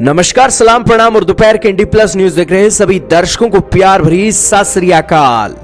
नमस्कार, सलाम, प्रणाम और दोपहर के इंडी प्लस न्यूज देख रहे हैं सभी दर्शकों को प्यार भरी सत श्री अकाल।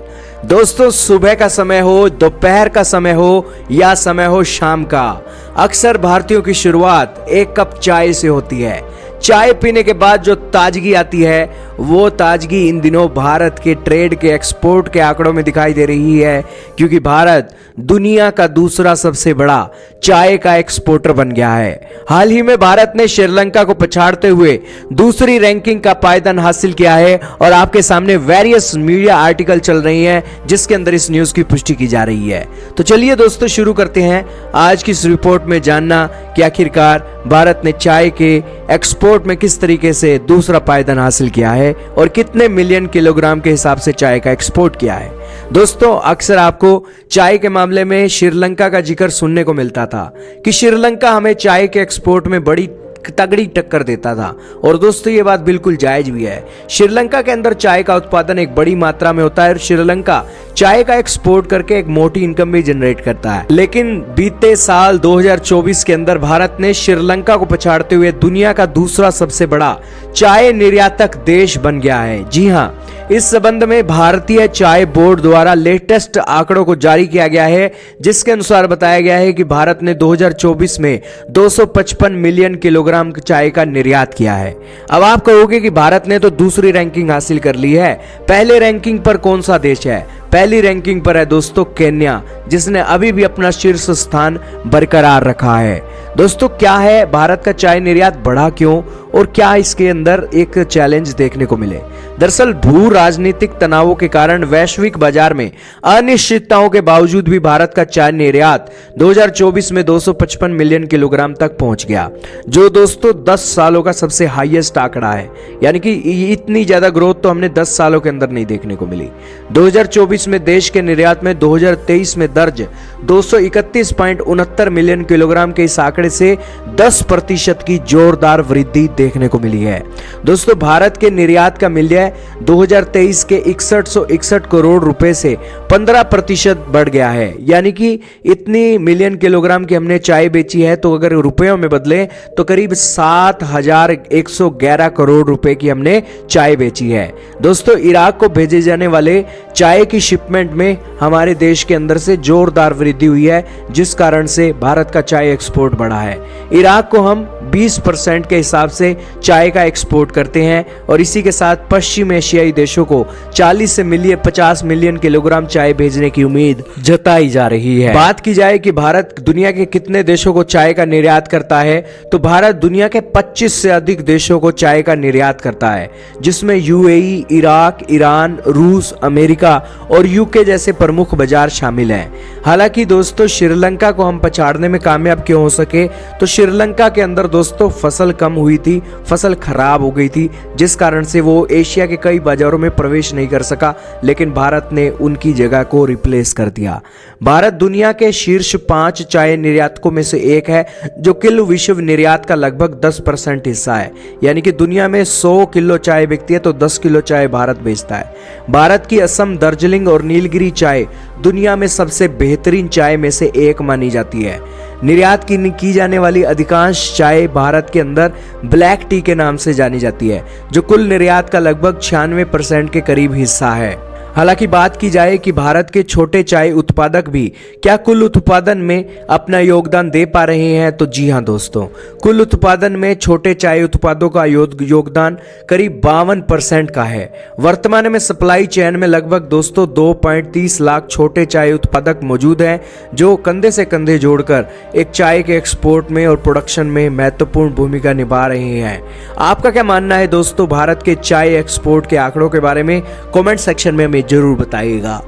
दोस्तों, सुबह का समय हो, दोपहर का समय हो या समय हो शाम का, अक्सर भारतीयों की शुरुआत एक कप चाय से होती है। चाय पीने के बाद जो ताजगी आती है वो ताजगी इन दिनों भारत के ट्रेड के एक्सपोर्ट के आंकड़ों में दिखाई दे रही है, क्योंकि भारत दुनिया का दूसरा सबसे बड़ा चाय का एक्सपोर्टर बन गया है। हाल ही में भारत ने श्रीलंका को पछाड़ते हुए दूसरी रैंकिंग का पायदान हासिल किया है और आपके सामने वेरियस मीडिया आर्टिकल चल रही हैं जिसके अंदर इस न्यूज की पुष्टि की जा रही है। तो चलिए दोस्तों, शुरू करते हैं आज की इस रिपोर्ट में जानना कि आखिरकार भारत ने चाय के एक्सपोर्ट में किस तरीके से दूसरा पायदान हासिल किया है और कितने मिलियन किलोग्राम के हिसाब से चाय का एक्सपोर्ट किया है। दोस्तों, अक्सर आपको चाय के मामले में श्रीलंका का जिक्र सुनने को मिलता था कि श्रीलंका हमें चाय के एक्सपोर्ट में बड़ी तगड़ी टक्कर देता था, और दोस्तों ये बात बिल्कुल जायज भी है। श्रीलंका के अंदर चाय का उत्पादन एक बड़ी मात्रा में होता है और श्रीलंका चाय का एक्सपोर्ट करके एक मोटी इनकम भी जनरेट करता है। लेकिन बीते साल 2024 के अंदर भारत ने श्रीलंका को पछाड़ते हुए दुनिया का दूसरा सबसे बड़ा चाय निर्यातक देश बन गया है। जी हाँ, इस संबंध में भारतीय चाय बोर्ड द्वारा लेटेस्ट आंकड़ों को जारी किया गया है, जिसके अनुसार बताया गया है कि भारत ने 2024 में 255 मिलियन किलोग्राम चाय का निर्यात किया है। अब आप कहोगे कि भारत ने तो दूसरी रैंकिंग हासिल कर ली है, पहले रैंकिंग पर कौन सा देश है? पहली रैंकिंग पर है दोस्तों केन्या, जिसने अभी भी अपना शीर्ष स्थान बरकरार रखा है। दोस्तों, क्या है भारत का चाय निर्यात बढ़ा क्यों और क्या इसके अंदर एक चैलेंज देखने को मिले? दरअसल भू राजनीतिक तनावों के कारण वैश्विक बाजार में अनिश्चितताओं के बावजूद भी भारत का चाय निर्यात 2024 में 255 मिलियन किलोग्राम तक पहुंच गया, जो दोस्तों 10 सालों का सबसे हाईएस्ट आंकड़ा है। यानी कि इतनी ज्यादा ग्रोथ तो हमने 10 सालों के अंदर नहीं देखने को मिली। 2024 में देश के निर्यात में 2023 में दर्ज 231.69 मिलियन किलोग्राम के इस आंकड़े से 10% की जोरदार वृद्धि देखने को मिली है। दोस्तों, भारत के निर्यात का मूल्य 2023 के 6161 करोड़ रुपए से 15% बढ़ गया है। यानी कि इतनी मिलियन किलोग्राम की हमने चाय बेची है, तो अगर रुपयों में बदले तो करीब 7111 करोड़ रुपए की हमने चाय बेची है। दोस्तों, इराक को भेजे जाने वाले चाय की शिपमेंट में हमारे देश के अंदर से जोरदार वृद्धि हुई है, जिस कारण से भारत का चाय एक्सपोर्ट बढ़ा है। इराक को हम 20% के हिसाब से चाय का एक्सपोर्ट करते हैं और इसी के साथ पश्चिम एशियाई देशों को 40 से 50 मिलियन किलोग्राम चाय भेजने की उम्मीद जताई जा रही है। बात की जाए कि भारत दुनिया के कितने देशों को चाय का निर्यात करता है, तो भारत दुनिया के 25 से अधिक देशों को चाय का निर्यात करता है, जिसमें यूएई, इराक, ईरान, रूस, अमेरिका और यूके जैसे प्रमुख बाजार शामिल हैं। हालांकि दोस्तों, श्रीलंका को हम पछाड़ने में कामयाब क्यों हो सके, तो श्रीलंका के अंदर दोस्तों फसल कम हुई थी, फसल खराब हो गई थी, जिस कारण से वो एशिया के कई बाजारों में प्रवेश नहीं कर सका, लेकिन भारत ने उनकी जगह को रिप्लेस कर दिया। भारत दुनिया के शीर्ष 5 चाय निर्यातकों में से एक है, जो कुल विश्व निर्यात का लगभग 10% हिस्सा है। यानी कि दुनिया में 100 किलो चाय बिकती है तो 10 किलो चाय भारत बेचता है। भारत की असम, दार्जिलिंग और नीलगिरी चाय दुनिया में सबसे बेहतरीन चाय में से एक मानी जाती है। निर्यात की जाने वाली अधिकांश चाय भारत के अंदर ब्लैक टी के नाम से जानी जाती है, जो कुल निर्यात का लगभग 96% के करीब हिस्सा है। हालांकि बात की जाए कि भारत के छोटे चाय उत्पादक भी क्या कुल उत्पादन में अपना योगदान दे पा रहे हैं, तो जी हां दोस्तों, कुल उत्पादन में छोटे चाय उत्पादों का योगदान करीब 52% का है। वर्तमान में सप्लाई चेन में लगभग दोस्तों 2.30 लाख छोटे चाय उत्पादक मौजूद हैं, जो कंधे से कंधे जोड़कर एक चाय के एक्सपोर्ट में और प्रोडक्शन में महत्वपूर्ण भूमिका निभा रहे हैं। आपका क्या मानना है दोस्तों भारत के चाय एक्सपोर्ट के आंकड़ों के बारे में? कॉमेंट सेक्शन में जरूर बताइएगा।